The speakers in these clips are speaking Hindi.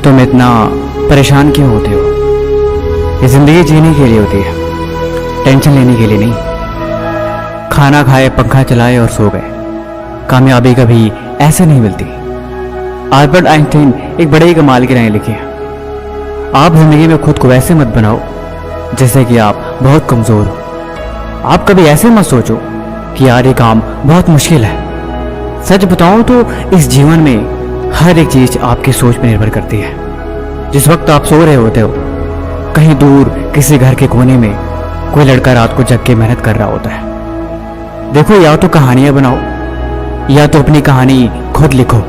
तुम इतना परेशान क्यों होते हो? ये जिंदगी जीने के लिए होती है, टेंशन लेने के लिए नहीं। खाना खाए, पंखा चलाए और सो गए। कामयाबी कभी ऐसे नहीं मिलती। अल्बर्ट आइंस्टीन एक बड़े ही कमाल की राय लिखी है, आप जिंदगी में खुद को वैसे मत बनाओ जैसे कि आप बहुत कमजोर हो। आप कभी ऐसे मत सोचो कि यार ये काम बहुत मुश्किल है। सच बताऊं तो इस जीवन में हर एक चीज आपकी सोच पर निर्भर करती है। जिस वक्त आप सो रहे होते हो, कहीं दूर किसी घर के कोने में कोई लड़का रात को जग के मेहनत कर रहा होता है। देखो, या तो कहानियां बनाओ या तो अपनी कहानी खुद लिखो।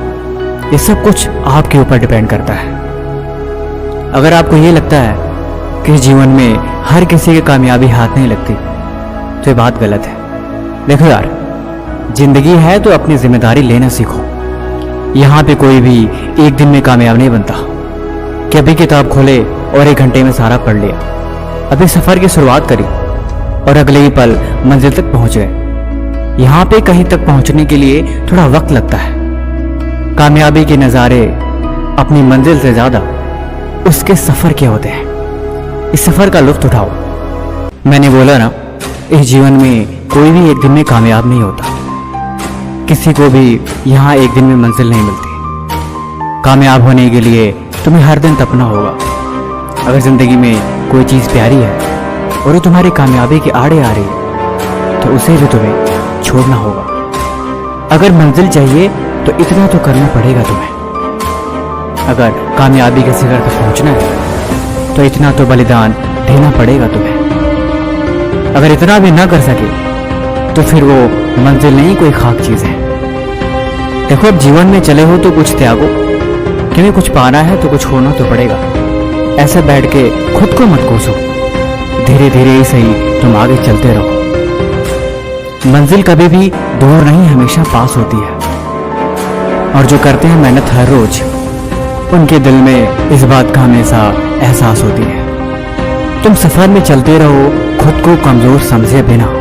ये सब कुछ आपके ऊपर डिपेंड करता है। अगर आपको ये लगता है कि जीवन में हर किसी की कामयाबी हाथ नहीं लगती तो ये बात गलत है। देखो यार, जिंदगी है तो अपनी जिम्मेदारी लेना सीखो। यहाँ पे कोई भी एक दिन में कामयाब नहीं बनता कि अभी किताब खोले और 1 घंटे में सारा पढ़ लिया। अभी सफर की शुरुआत करी और अगले ही पल मंजिल तक पहुंच गए। यहाँ पे कहीं तक पहुंचने के लिए थोड़ा वक्त लगता है। कामयाबी के नज़ारे अपनी मंजिल से ज्यादा उसके सफर के होते हैं। इस सफर का लुत्फ उठाओ। मैंने बोला ना, इस जीवन में कोई भी एक दिन में कामयाब नहीं होता। किसी को भी यहाँ एक दिन में मंजिल नहीं मिलती। कामयाब होने के लिए तुम्हें हर दिन तपना होगा। अगर जिंदगी में कोई चीज़ प्यारी है और वो तुम्हारी कामयाबी के आड़े आ रही है तो उसे भी तुम्हें छोड़ना होगा। अगर मंजिल चाहिए तो इतना तो करना पड़ेगा तुम्हें। अगर कामयाबी के शिखर तक पहुंचना है तो इतना तो बलिदान देना पड़ेगा तुम्हें। अगर इतना भी ना कर सके तो फिर वो मंजिल नहीं, कोई खाक चीज है। देखो, अब जीवन में चले हो तो कुछ त्यागो, क्योंकि कुछ पाना है तो कुछ होना तो पड़ेगा। ऐसे बैठ के खुद को मत कोसो, धीरे धीरे ही सही तुम आगे चलते रहो। मंजिल कभी भी दूर नहीं, हमेशा पास होती है। और जो करते हैं मेहनत हर रोज, उनके दिल में इस बात का हमेशा एहसास होती है। तुम सफर में चलते रहो, खुद को कमजोर समझे बिना।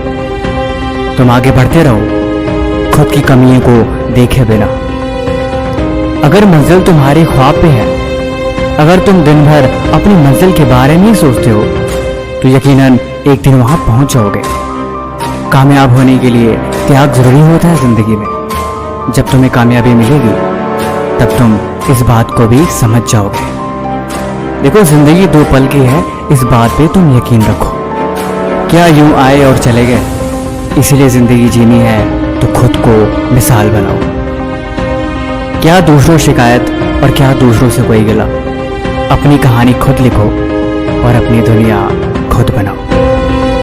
तुम आगे बढ़ते रहो, खुद की कमियों को देखे बिना। अगर मंजिल तुम्हारे ख्वाब पे है, अगर तुम दिन भर अपनी मंजिल के बारे में ही सोचते हो तो यकीनन एक दिन वहां पहुंच जाओगे। कामयाब होने के लिए त्याग जरूरी होता है जिंदगी में। जब तुम्हें कामयाबी मिलेगी तब तुम इस बात को भी समझ जाओगे। देखो, जिंदगी 2 पल की है, इस बात पे तुम यकीन रखो। क्या यूं आए और चले गए? इसीलिए जिंदगी जीनी है तो खुद को मिसाल बनाओ। क्या दूसरों शिकायत और क्या दूसरों से कोई गिला। अपनी कहानी खुद लिखो और अपनी दुनिया खुद बनाओ।